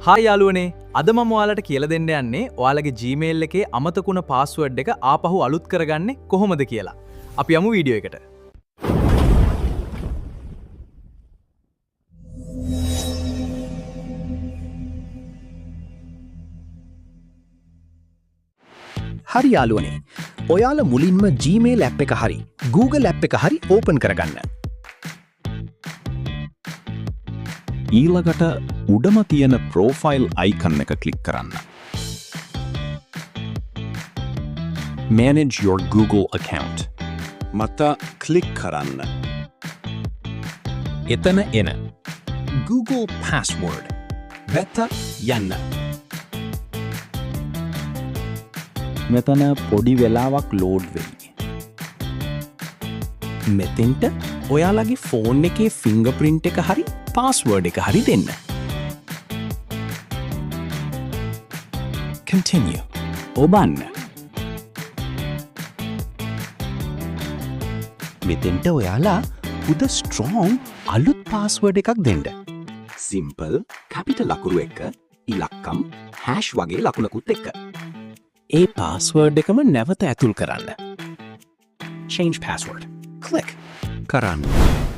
Hi යාළුවනේ අද මම ඔයාලට කියලා දෙන්න යන්නේ ඔයාලගේ Gmail එකේ අමතකුණ පාස්වර්ඩ් එක ආපහු අලුත් කරගන්නේ කොහොමද කියලා. අපි යමු වීඩියෝ එකට. හරි යාළුවනේ. ඔයාලා මුලින්ම Gmail app එක හරි Google app එක හරි ඕපන් කරගන්න. ඊළඟට උඩම තියෙන ප්‍රෝෆයිල් අයිකන් එක ක්ලික් කරන්න. Manage your Google account. මත ක්ලික් කරන්න. එතන එන Google password වෙත යන්න. මෙතන පොඩි වෙලාවක් ලෝඩ් වෙයි. මෙතෙන්ට ඔයාලගේ ෆෝන් එකේ ෆිංගර්ප්‍රින්ට් එක හරි පාස්වර්ඩ් එක හරි දෙන්න. Continue. ඔබන්න. මෙතෙන්ට ඔයාලා පුද ස්ට්‍රෝං අලුත් පාස්වර්ඩ් එකක් දෙන්න. සිම්පල් කැපිටල් ලකුණු එක ඉලක්කම් හැෂ් වගේ ලකුණකුත් එක්ක. ඒ පාස්වර්ඩ් එකම නැවත ඇතුල් කරන්න. Change password. Click. කරන්න.